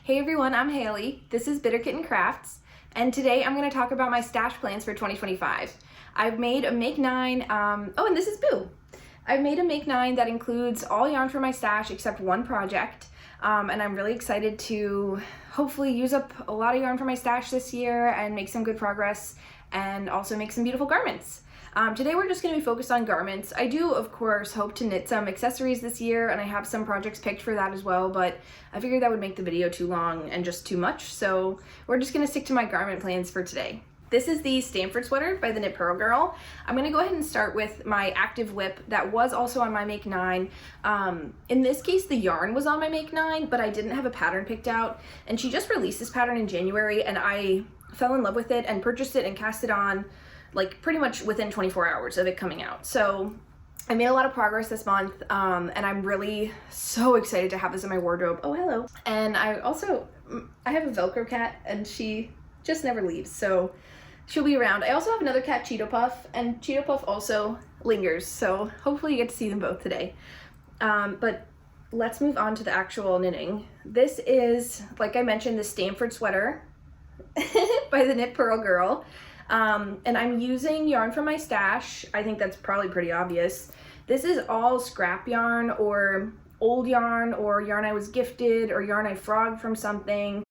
Hey everyone, I'm Haley. This is Bitter Kitten Crafts, and today I'm going to talk about my stash plans for 2025. I've made a Make 9, oh, and this is Boo. I've made a Make 9 that includes all yarn for my stash except one project, and I'm really excited to hopefully use up a lot of yarn for my stash this year and make some good progress and also make some beautiful garments. Today we're just going to be focused on garments. I do, of course, hope to knit some accessories this year, and I have some projects picked for that as well, but I figured that would make the video too long and just too much, so we're just going to stick to my garment plans for today. This is the Stamford Sweater by the Knit Purl Girl. I'm going to go ahead and start with my active whip that was also on my Make 9. In this case, the yarn was on my Make 9, but I didn't have a pattern picked out, and she just released this pattern in January, and I fell in love with it and purchased it and cast it on like pretty much within 24 hours of it coming out. So I made a lot of progress this month, and I'm really so excited to have this in my wardrobe. Oh, hello. And I have a Velcro cat, and she just never leaves, so she'll be around. I also have another cat, Cheeto Puff, and Cheeto Puff also lingers, so hopefully you get to see them both today. But let's move on to the actual knitting. This is, like I mentioned, the Stamford Sweater by the Knit Purl Girl. And I'm using yarn from my stash. I think that's probably pretty obvious. This is all scrap yarn or old yarn or yarn I was gifted or yarn I frogged from something.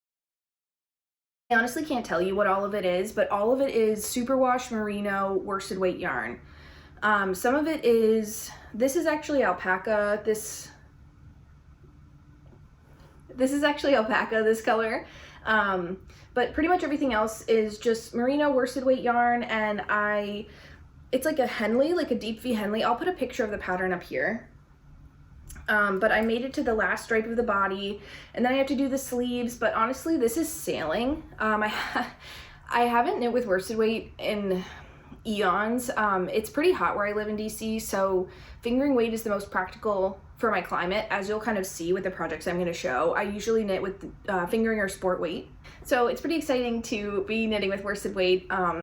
I honestly can't tell you what all of it is, but all of it is superwash merino worsted weight yarn. Some of it is, this is actually alpaca. This is actually alpaca, this color. But pretty much everything else is just merino worsted weight yarn, and it's like a Henley, like a deep V Henley. I'll put a picture of the pattern up here. But I made it to the last stripe of the body, and then I have to do the sleeves, but honestly, this is sailing. I haven't knit with worsted weight in eons. It's pretty hot where I live in DC, so fingering weight is the most practical for my climate, as you'll kind of see with the projects I'm going to show. I usually knit with fingering or sport weight, so it's pretty exciting to be knitting with worsted weight. I'm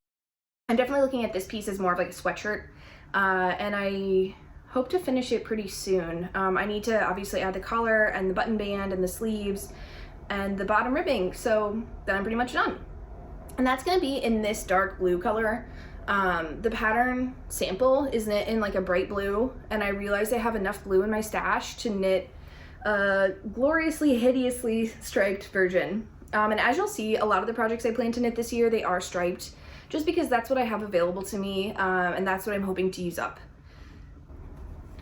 definitely looking at this piece as more of like a sweatshirt, and I hope to finish it pretty soon. I need to obviously add the collar and the button band and the sleeves and the bottom ribbing, so then I'm pretty much done. And that's going to be in this dark blue color. The pattern sample is knit in like a bright blue, and I realized I have enough blue in my stash to knit a gloriously, hideously striped version. And as you'll see, a lot of the projects I plan to knit this year, they are striped, just because that's what I have available to me, and that's what I'm hoping to use up.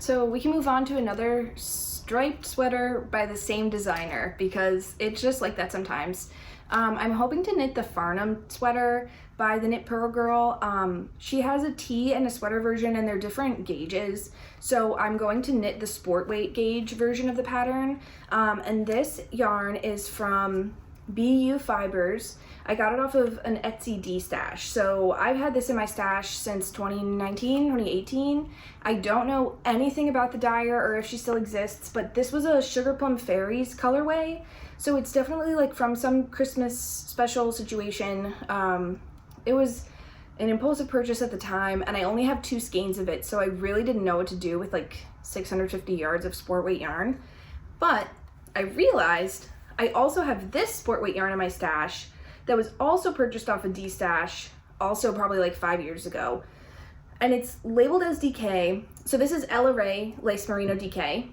So we can move on to another striped sweater by the same designer, because it's just like that sometimes. I'm hoping to knit the Farnham Sweater by the Knit Purl Girl. She has a tee and a sweater version, and they're different gauges. So I'm going to knit the sport weight gauge version of the pattern. And this yarn is from BU Fibers. I got it off of an Etsy D stash. So I've had this in my stash since 2019, 2018. I don't know anything about the dyer or if she still exists, but this was a Sugar Plum Fairies colorway. So it's definitely like from some Christmas special situation. It was an impulsive purchase at the time, and I only have 2 skeins of it, so I really didn't know what to do with like 650 yards of sport weight yarn. But I realized I also have this sport weight yarn in my stash that was also purchased off a D stash, also probably like 5 years ago. And it's labeled as DK. So this is Ella Ray Lace Merino DK.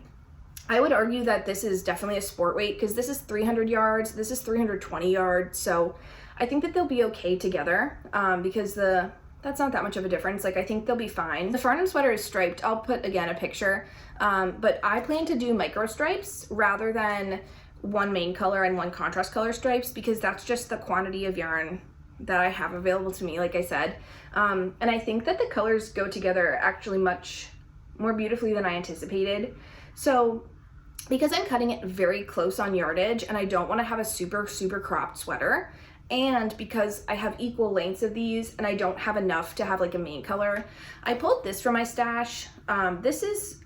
I would argue that this is definitely a sport weight, because this is 300 yards, this is 320 yards, so I think that they'll be okay together, because that's not that much of a difference. Like, I think they'll be fine. The Farnham Sweater is striped. I'll put, again, a picture, but I plan to do micro stripes rather than one main color and one contrast color stripes, because that's just the quantity of yarn that I have available to me, like I said. And I think that the colors go together actually much more beautifully than I anticipated. So because I'm cutting it very close on yardage and I don't want to have a super cropped sweater, and because I have equal lengths of these and I don't have enough to have like a main color, I pulled this from my stash. This is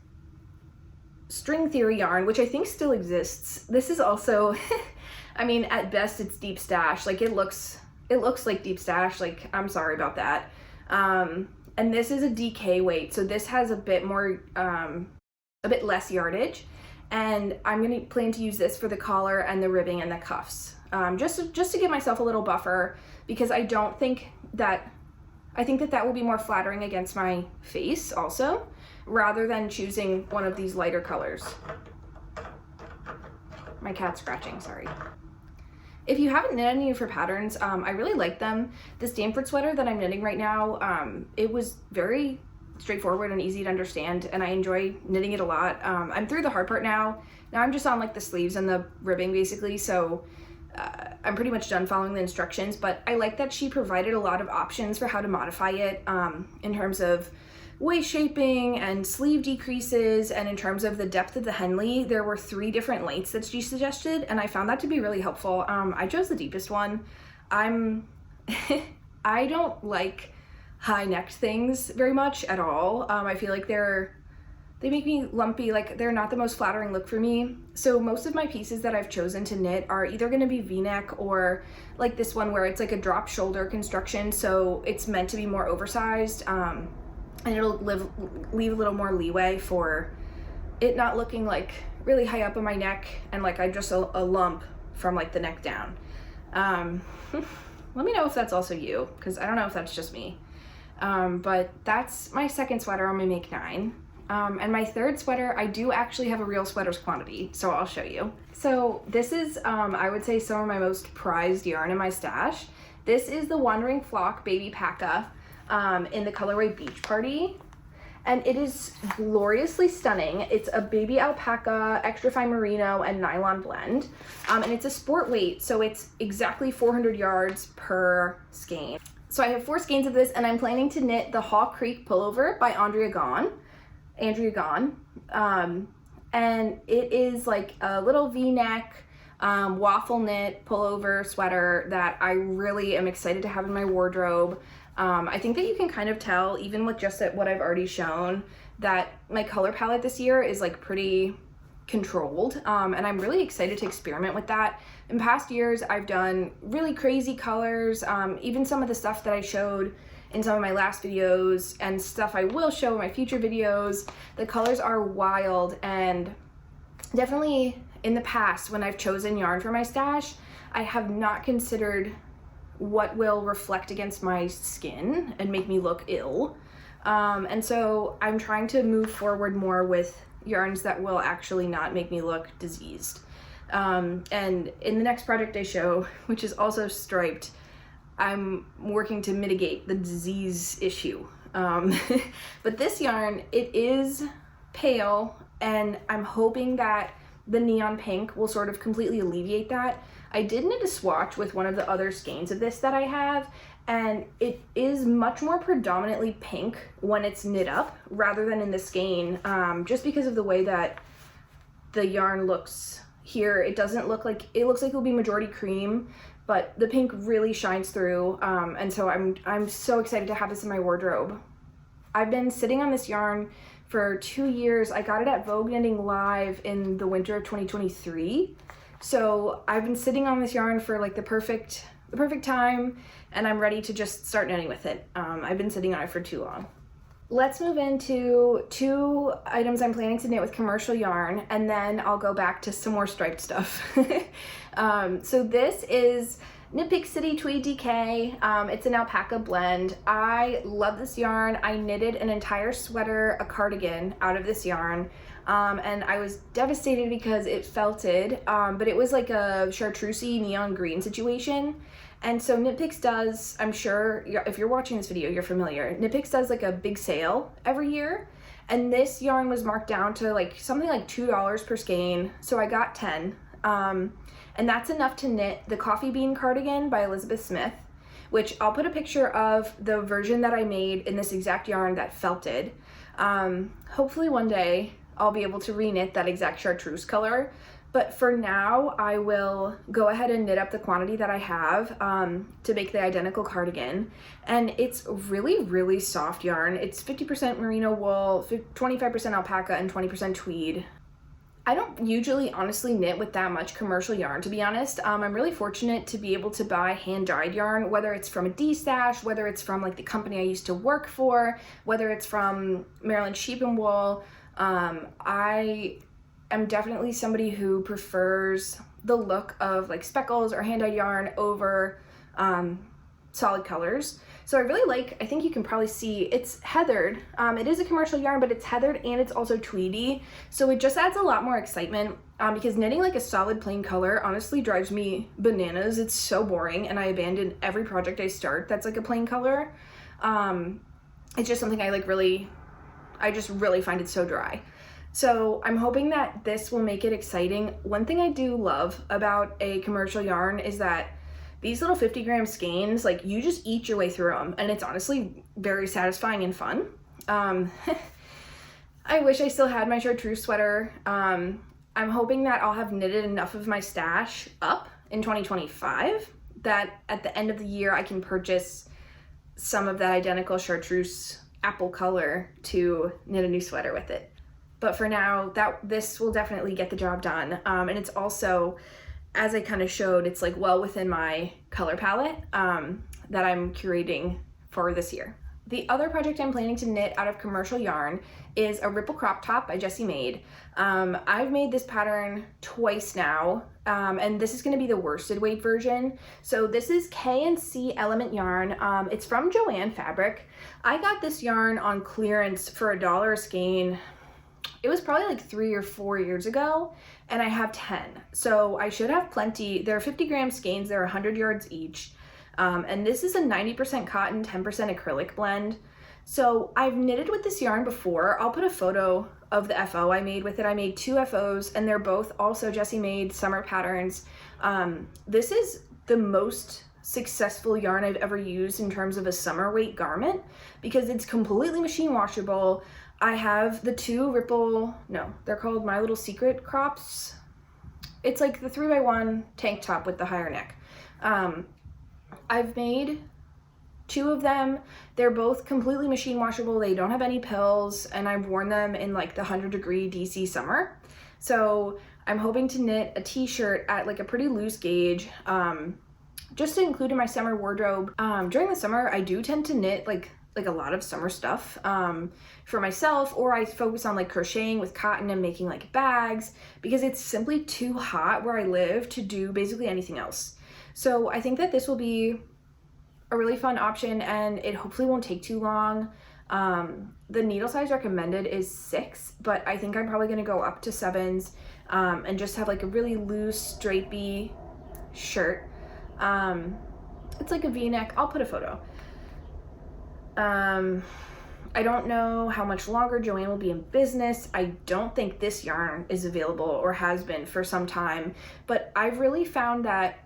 String Theory yarn, which I think still exists. This is also, I mean, at best it's deep stash. Like it looks like deep stash. Like, I'm sorry about that. And this is a DK weight, so this has a bit more, a bit less yardage. and I'm gonna plan to use this for the collar and the ribbing and the cuffs. Just to give myself a little buffer, because I think that will be more flattering against my face also, rather than choosing one of these lighter colors. My cat's scratching, sorry. If you haven't knit any of her patterns, I really like them. The Stamford sweater that I'm knitting right now, it was very straightforward and easy to understand, and I enjoy knitting it a lot. I'm through the hard part now. Now I'm just on like the sleeves and the ribbing basically, so I'm pretty much done following the instructions, but I like that she provided a lot of options for how to modify it in terms of waist shaping and sleeve decreases, and in terms of the depth of the Henley. There were 3 different lengths that she suggested, and I found that to be really helpful. I chose the deepest one. I don't like high-necked things very much at all. I feel like they make me lumpy, like they're not the most flattering look for me. So most of my pieces that I've chosen to knit are either gonna be V-neck or like this one where it's like a drop shoulder construction, so it's meant to be more oversized, and it'll leave a little more leeway for it not looking like really high up on my neck and like I'm just a lump from like the neck down. Let me know if that's also you, because I don't know if that's just me. But that's my second sweater on my Make 9. And my third sweater, I do actually have a real sweater's quantity, so I'll show you. So this is, I would say, some of my most prized yarn in my stash. This is the Wandering Flock Baby Paca in the colorway Beach Party. And it is gloriously stunning. It's a baby alpaca, extra fine merino, and nylon blend. And it's a sport weight, so it's exactly 400 yards per skein. So I have 4 skeins of this, and I'm planning to knit the Haw Creek Pullover by Andrea Gaughn. And it is like a little V-neck, waffle knit pullover sweater that I really am excited to have in my wardrobe. I think that you can kind of tell, even with just what I've already shown, that my color palette this year is like pretty controlled, and I'm really excited to experiment with that. In past years, I've done really crazy colors, even some of the stuff that I showed in some of my last videos and stuff I will show in my future videos. The colors are wild, and definitely in the past when I've chosen yarn for my stash, I have not considered what will reflect against my skin and make me look ill. And so I'm trying to move forward more with yarns that will actually not make me look diseased. And in the next project I show, which is also striped, I'm working to mitigate the disease issue. But this yarn, it is pale, and I'm hoping that the neon pink will sort of completely alleviate that. I did knit a swatch with one of the other skeins of this that I have, and it is much more predominantly pink when it's knit up rather than in the skein, just because of the way that the yarn looks here. It doesn't look like, it looks like it'll be majority cream, but the pink really shines through, and so I'm so excited to have this in my wardrobe. I've been sitting on this yarn for 2 years. I got it at Vogue Knitting Live in the winter of 2023. So I've been sitting on this yarn for like the perfect time, and I'm ready to just start knitting with it. I've been sitting on it for too long. Let's move into 2 items I'm planning to knit with commercial yarn, and then I'll go back to some more striped stuff. So this is Knitpicks City Tweed DK. It's an alpaca blend. I love this yarn. I knitted an entire sweater, a cardigan, out of this yarn. And I was devastated because it felted, but it was like a chartreusey neon green situation. And so Knitpicks does, I'm sure if you're watching this video, you're familiar. Knitpicks does like a big sale every year. And this yarn was marked down to like something like $2 per skein. So I got 10. And that's enough to knit the Coffee Bean Cardigan by Elizabeth Smith, which I'll put a picture of the version that I made in this exact yarn that felted. Hopefully one day I'll be able to re-knit that exact chartreuse color. But for now, I will go ahead and knit up the quantity that I have to make the identical cardigan. And it's really, really soft yarn. It's 50% merino wool, 25% alpaca, and 20% tweed. I don't usually honestly knit with that much commercial yarn, to be honest. I'm really fortunate to be able to buy hand-dyed yarn, whether it's from a D-stash, whether it's from like the company I used to work for, whether it's from Maryland Sheep and Wool. I am definitely somebody who prefers the look of like speckles or hand-dyed yarn over solid colors. So I really like, I think you can probably see, it's heathered. It is a commercial yarn, but it's heathered and it's also tweedy. So it just adds a lot more excitement because knitting like a solid plain color honestly drives me bananas. It's so boring and I abandon every project I start that's like a plain color. It's just something I like really, I just really find it so dry. So I'm hoping that this will make it exciting. One thing I do love about a commercial yarn is that these little 50-gram skeins, like you just eat your way through them and it's honestly very satisfying and fun. I wish I still had my chartreuse sweater. I'm hoping that I'll have knitted enough of my stash up in 2025 that at the end of the year I can purchase some of that identical chartreuse apple color to knit a new sweater with it. But for now, this will definitely get the job done. And it's also, as I kind of showed, it's like well within my color palette that I'm curating for this year. The other project I'm planning to knit out of commercial yarn is a ripple crop top by Jessie Maed. I've made this pattern twice now, and this is going to be the worsted weight version. So this is K&C Element yarn. It's from Joann Fabric. I got this yarn on clearance for $1 a skein. It was probably like 3 or 4 years ago, and I have 10. So I should have plenty. They're 50-gram skeins. They're 100 yards each. And this is a 90% cotton, 10% acrylic blend. So I've knitted with this yarn before. I'll put a photo of the FO I made with it. I made 2 FOs, and they're both also Jessie Maed summer patterns. This is the most successful yarn I've ever used in terms of a summer weight garment because it's completely machine washable. I have the 2 ripple, no, they're called My Little Secret crops. It's like the 3x1 tank top with the higher neck. I've made 2 of them. They're both completely machine washable. They don't have any pills, and I've worn them in like the 100-degree DC summer. So I'm hoping to knit a t-shirt at like a pretty loose gauge, just to include in my summer wardrobe. During the summer, I do tend to knit like a lot of summer stuff for myself, or I focus on like crocheting with cotton and making like bags because it's simply too hot where I live to do basically anything else. So I think that this will be a really fun option and it hopefully won't take too long. The needle size recommended is 6, but I think I'm probably gonna go up to 7s and just have like a really loose drapey shirt. It's like a V-neck. I'll put a photo. I don't know how much longer Joann will be in business. I don't think this yarn is available or has been for some time, but I've really found that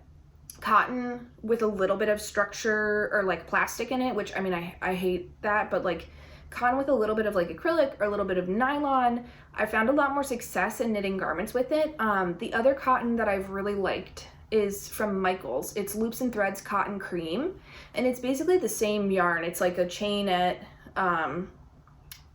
cotton with a little bit of structure or like plastic in it, which I mean, I hate that, but like cotton with a little bit of like acrylic or a little bit of nylon, I found a lot more success in knitting garments with it. The other cotton that I've really liked is from Michaels. It's Loops and Threads Cotton Cream, and it's basically the same yarn. It's like a chainette, 10%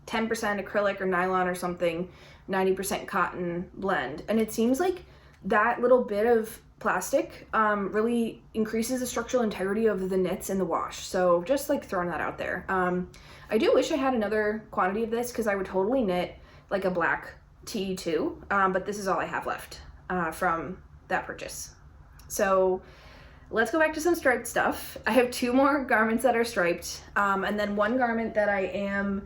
acrylic or nylon or something, 90% cotton blend. And it seems like that little bit of plastic really increases the structural integrity of the knits in the wash. So just like throwing that out there. I do wish I had another quantity of this because I would totally knit like a black tee too, but this is all I have left from that purchase. So let's go back to some striped stuff. I have 2 more garments that are striped, and then 1 garment that I am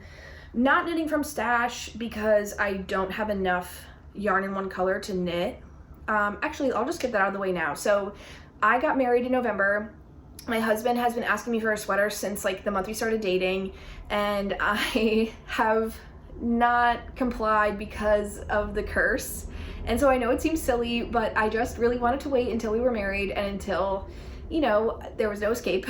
not knitting from stash because I don't have enough yarn in one color to knit. Actually, I'll just get that out of the way now. So I got married in November. My husband has been asking me for a sweater since like the month we started dating, and I have not complied because of the curse. And so I know it seems silly, but I just really wanted to wait until we were married and until, you know, there was no escape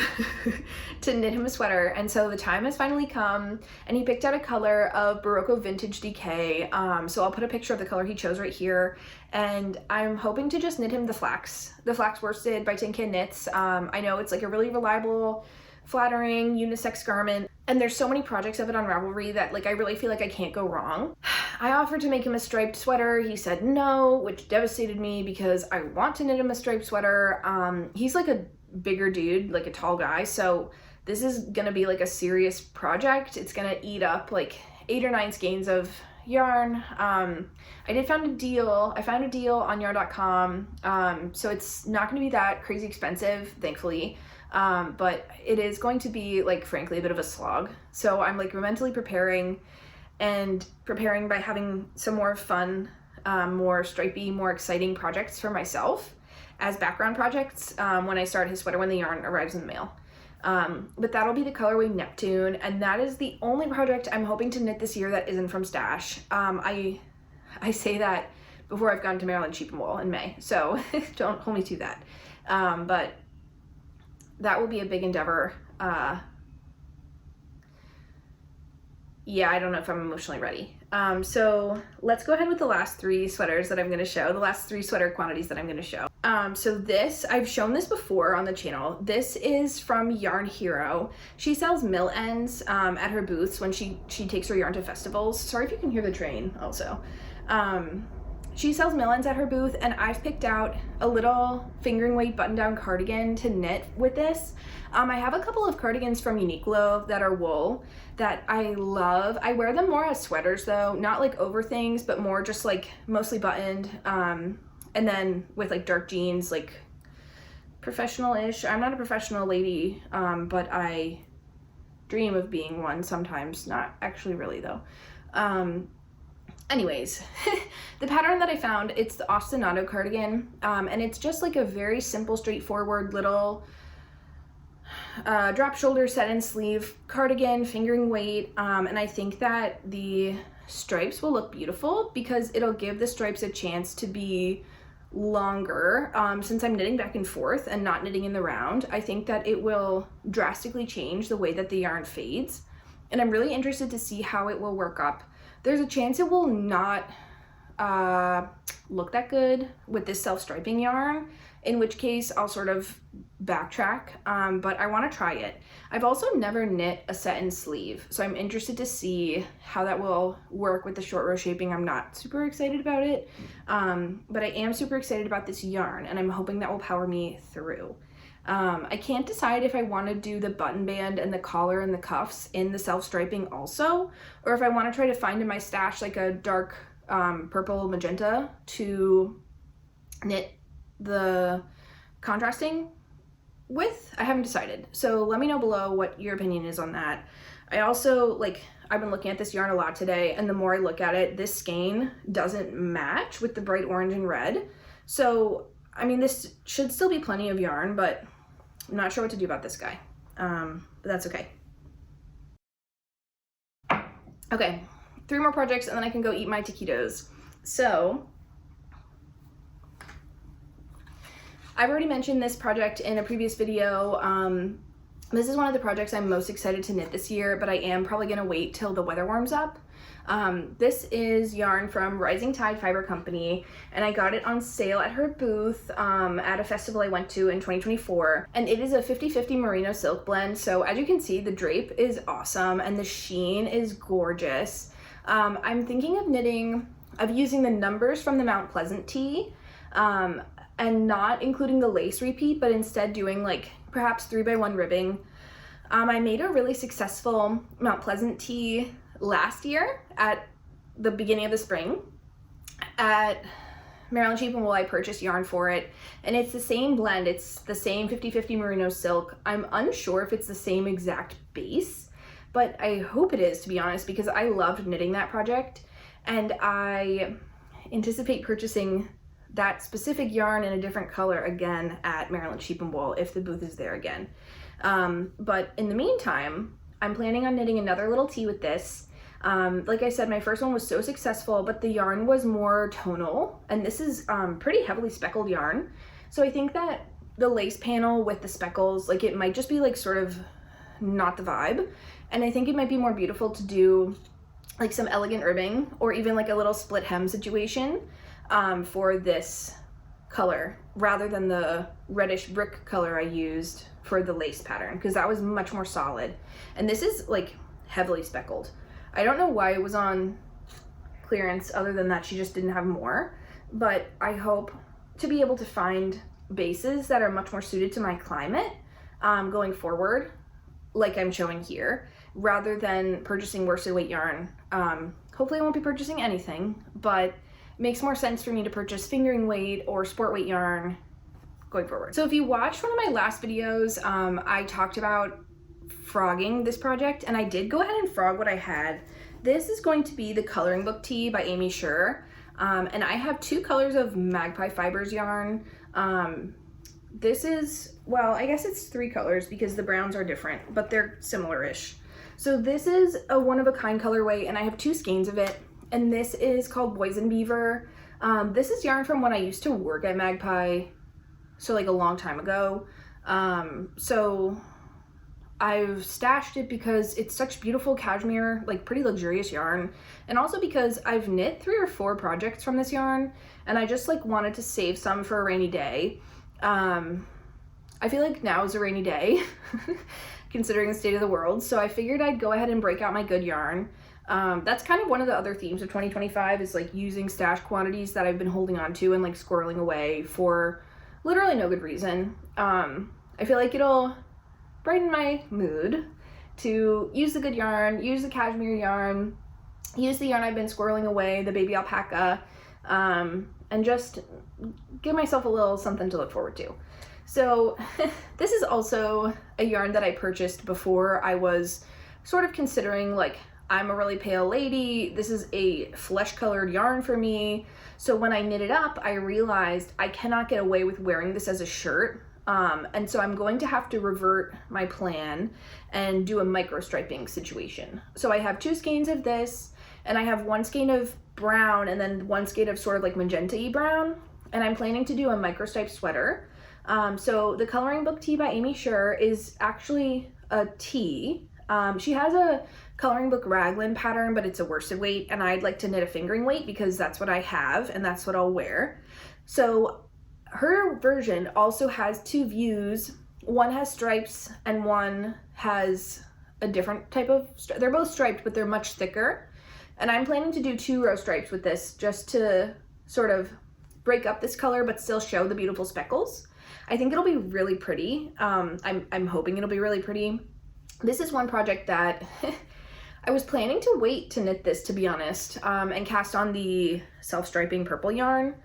to knit him a sweater. And so the time has finally come, and he picked out a color of Berroco Vintage Decay. So I'll put a picture of the color he chose right here. And I'm hoping to just knit him the Flax worsted by Tin Can Knits. I know it's like a really reliable, flattering, unisex garment. And there's so many projects of it on Ravelry that like I really feel like I can't go wrong. I offered to make him a striped sweater. He said no, which devastated me because I want to knit him a striped sweater. He's like a bigger dude, like a tall guy, so this is gonna be like a serious project. It's gonna eat up like 8 or 9 skeins of yarn. I did find a deal. I found a deal on yarn.com. So it's not going to be that crazy expensive, thankfully. But it is going to be, like, frankly, a bit of a slog. So I'm like mentally preparing by having some more fun, more stripey, more exciting projects for myself as background projects when I start his sweater when the yarn arrives in the mail. But that'll be the colorway Neptune, and that is the only project I'm hoping to knit this year that isn't from Stash. I say that before I've gone to Maryland Sheep and Wool in May, so don't hold me to that. But that will be a big endeavor. Yeah, I don't know if I'm emotionally ready. So let's go ahead with the last 3 sweaters that I'm going to show, the last 3 sweater quantities that I'm going to show. So this, I've shown this before on the channel. This is from Yarn Hero. She sells mill ends at her booths when she takes her yarn to festivals. Sorry if you can hear the train also. She sells mill ends at her booth, and I've picked out a little fingering weight button-down cardigan to knit with this. I have a couple of cardigans from Uniqlo that are wool that I love. I wear them more as sweaters though, not like over things, but more just like mostly buttoned, and then with like dark jeans, like professional-ish. I'm not a professional lady, but I dream of being one sometimes, not actually really though. Anyways, the pattern that I found, it's the Ostinato cardigan, and it's just like a very simple, straightforward little drop shoulder set in sleeve cardigan, fingering weight, and I think that the stripes will look beautiful because it'll give the stripes a chance to be longer. Since I'm knitting back and forth and not knitting in the round, I think that it will drastically change the way that the yarn fades, and I'm really interested to see how it will work up. There's a chance it will not look that good with this self-striping yarn, in which case I'll sort of backtrack, but I want to try it. I've also never knit a set in sleeve, so I'm interested to see how that will work with the short row shaping. I'm not super excited about it, but I am super excited about this yarn, and I'm hoping that will power me through. I can't decide if I want to do the button band and the collar and the cuffs in the self-striping also, or if I want to try to find in my stash like a dark purple magenta to knit the contrasting with. I haven't decided, so let me know below what your opinion is on that. I also, I've been looking at this yarn a lot today, and the more I look at it, this skein doesn't match with the bright orange and red. So I mean, this should still be plenty of yarn, but I'm not sure what to do about this guy, but that's okay. Okay, 3 more projects and then I can go eat my taquitos. So I've already mentioned this project in a previous video. This is one of the projects I'm most excited to knit this year, but I am probably gonna wait till the weather warms up. This is yarn from Rising Tide Fiber Company, and I got it on sale at her booth at a festival I went to in 2024, and it is a 50-50 merino silk blend. So as you can see, the drape is awesome and the sheen is gorgeous. I'm thinking of using the numbers from the Mount Pleasant tee, and not including the lace repeat, but instead doing like perhaps 3x1 ribbing. I made a really successful Mount Pleasant tee last year at the beginning of the spring at Maryland Sheep and Wool. I purchased yarn for it, and it's the same blend. It's the same 50-50 merino silk. I'm unsure if it's the same exact base, but I hope it is, to be honest, because I loved knitting that project, and I anticipate purchasing that specific yarn in a different color again at Maryland Sheep and Wool if the booth is there again. But in the meantime, I'm planning on knitting another little tee with this. Like I said, my first one was so successful, but the yarn was more tonal, and this is pretty heavily speckled yarn. So I think that the lace panel with the speckles, like, it might just be like sort of not the vibe, and I think it might be more beautiful to do like some elegant ribbing or even like a little split hem situation for this color rather than the reddish brick color I used for the lace pattern, because that was much more solid, and this is like heavily speckled. I don't know why it was on clearance, other than that she just didn't have more, but I hope to be able to find bases that are much more suited to my climate going forward, like I'm showing here, rather than purchasing worsted weight yarn hopefully I won't be purchasing anything, but it makes more sense for me to purchase fingering weight or sport weight yarn going forward. So if you watched one of my last videos, I talked about frogging this project, and I did go ahead and frog what I had. This is going to be the coloring book tee by Aimee Sher, and I have 2 colors of Magpie Fibers yarn. This is, well, I guess it's 3 colors because the browns are different, but they're similar-ish. So this is a one-of-a-kind colorway, and I have 2 skeins of it, and this is called Boysenbeaver. This is yarn from when I used to work at Magpie, so like a long time ago. So I've stashed it because it's such beautiful cashmere, like pretty luxurious yarn, and also because I've knit 3 or 4 projects from this yarn, and I just like wanted to save some for a rainy day. I feel like now is a rainy day considering the state of the world, so I figured I'd go ahead and break out my good yarn. That's kind of one of the other themes of 2025 is like using stash quantities that I've been holding on to and like squirreling away for literally no good reason. I feel like it'll brighten my mood to use the good yarn, use the cashmere yarn, use the yarn I've been squirreling away, the baby alpaca, and just give myself a little something to look forward to. So this is also a yarn that I purchased before I was sort of considering like, I'm a really pale lady, this is a flesh colored yarn for me. So when I knit it up, I realized I cannot get away with wearing this as a shirt. And so I'm going to have to revert my plan and do a micro striping situation. So I have 2 skeins of this, and I have 1 skein of brown and then 1 skein of sort of like magenta-y brown, and I'm planning to do a micro stripe sweater. So the coloring book tee by Aimee Sher is actually a tee. She has a coloring book raglan pattern, but it's a worsted weight, and I'd like to knit a fingering weight because that's what I have and that's what I'll wear. So her version also has 2 views. One has stripes and one has a different type of, they're both striped, but they're much thicker. And I'm planning to do 2 row stripes with this just to sort of break up this color, but still show the beautiful speckles. I think it'll be really pretty. I'm hoping it'll be really pretty. This is one project that I was planning to wait to knit this, to be honest, and cast on the self-striping purple yarn.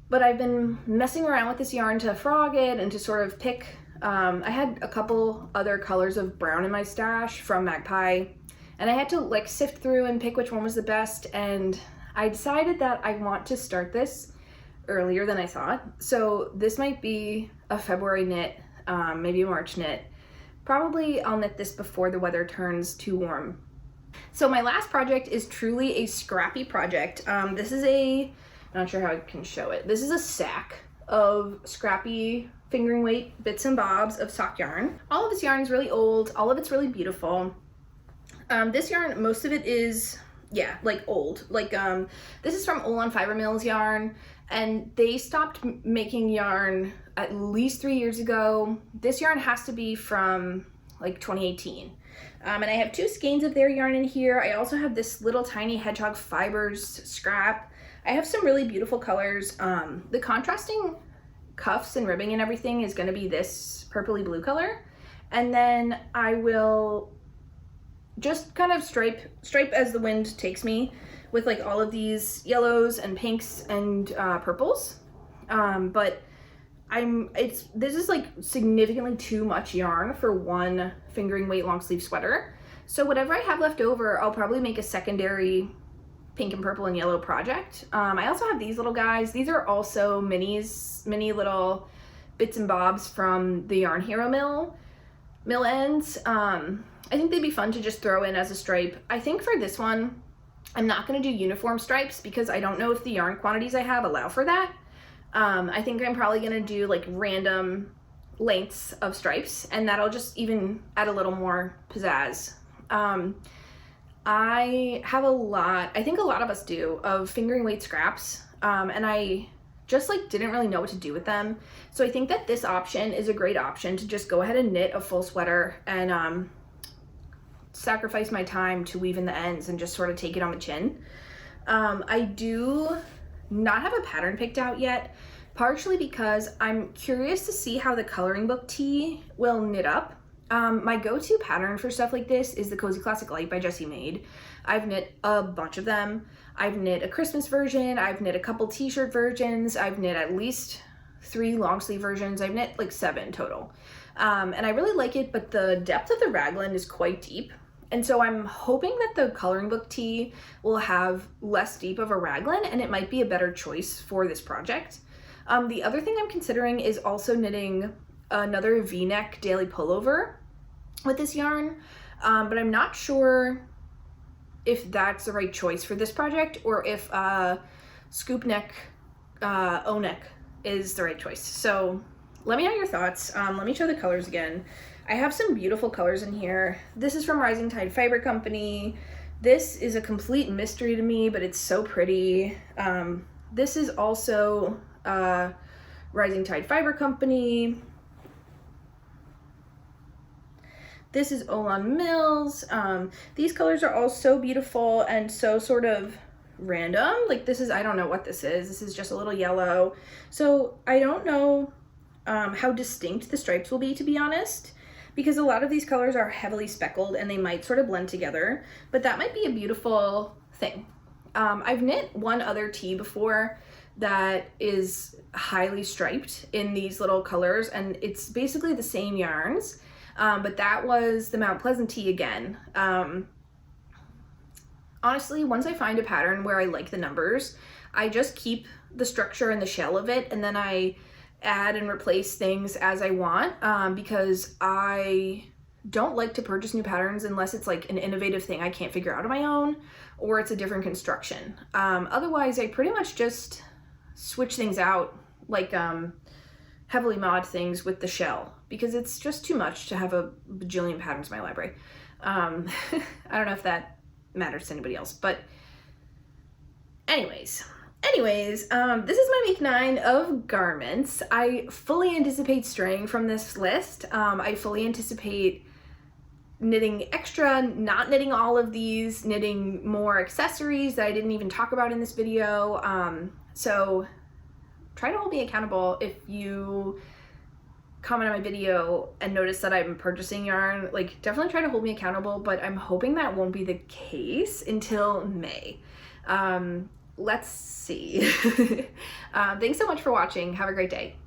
But I've been messing around with this yarn to frog it and to sort of pick, I had a couple other colors of brown in my stash from Magpie, and I had to like sift through and pick which one was the best, and I decided that I want to start this earlier than I thought. So this might be a February knit, maybe a March knit. Probably I'll knit this before the weather turns too warm. So my last project is truly a scrappy project. This is a, not sure how I can show it. This is a sack of scrappy fingering weight bits and bobs of sock yarn. All of this yarn is really old. All of it's really beautiful. This yarn, most of it is, yeah, like old. Like this is from Olon Fiber Mills yarn, and they stopped making yarn at least 3 years ago. This yarn has to be from like 2018. And I have 2 skeins of their yarn in here. I also have this little tiny Hedgehog Fibers scrap. I have some really beautiful colors. The contrasting cuffs and ribbing and everything is gonna be this purpley blue color. And then I will just kind of stripe as the wind takes me with like all of these yellows and pinks and purples. But this is like significantly too much yarn for one fingering weight long sleeve sweater. So whatever I have left over, I'll probably make a secondary pink and purple and yellow project. I also have these little guys. These are also mini little bits and bobs from the Yarn Hero mill ends. I think they'd be fun to just throw in as a stripe. I think for this one, I'm not gonna do uniform stripes because I don't know if the yarn quantities I have allow for that. I think I'm probably gonna do like random lengths of stripes, and that'll just even add a little more pizzazz. I have a lot, I think a lot of us do, of fingering weight scraps, and I just like didn't really know what to do with them. So I think that this option is a great option to just go ahead and knit a full sweater and sacrifice my time to weave in the ends and just sort of take it on the chin. I do not have a pattern picked out yet, partially because I'm curious to see how the coloring book tee will knit up. My go-to pattern for stuff like this is the Cozy Classic Light by Jessie Maed. I've knit a bunch of them. I've knit a Christmas version, I've knit a couple t-shirt versions, I've knit at least 3 long sleeve versions, I've knit like 7 total. And I really like it, but the depth of the raglan is quite deep. And so I'm hoping that the coloring book tee will have less deep of a raglan, and it might be a better choice for this project. The other thing I'm considering is also knitting another V-neck daily pullover with this yarn, but I'm not sure if that's the right choice for this project, or if scoop neck O-neck is the right choice. So let me know your thoughts. Let me show the colors again. I have some beautiful colors in here. This is from Rising Tide Fiber Company. This is a complete mystery to me, but it's so pretty. This is also Rising Tide Fiber Company. This is Olan Mills. These colors are all so beautiful and so sort of random. Like this is, I don't know what this is. This is just a little yellow. So I don't know how distinct the stripes will be, to be honest, because a lot of these colors are heavily speckled and they might sort of blend together, but that might be a beautiful thing. I've knit one other tee before that is highly striped in these little colors, and it's basically the same yarns, but that was the Mount Pleasant tee again. Honestly, once I find a pattern where I like the numbers, I just keep the structure and the shell of it, and then I add and replace things as I want, because I don't like to purchase new patterns unless it's like an innovative thing I can't figure out on my own, or it's a different construction. Otherwise, I pretty much just switch things out, like heavily mod things with the shell, because it's just too much to have a bajillion patterns in my library. I don't know if that matters to anybody else, but anyways, this is my week 9 of garments. I fully anticipate straying from this list. I fully anticipate knitting extra, not knitting all of these, knitting more accessories that I didn't even talk about in this video. So try to hold me accountable. If you comment on my video and notice that I'm purchasing yarn, like definitely try to hold me accountable, but I'm hoping that won't be the case until May. Let's see. Thanks so much for watching. Have a great day.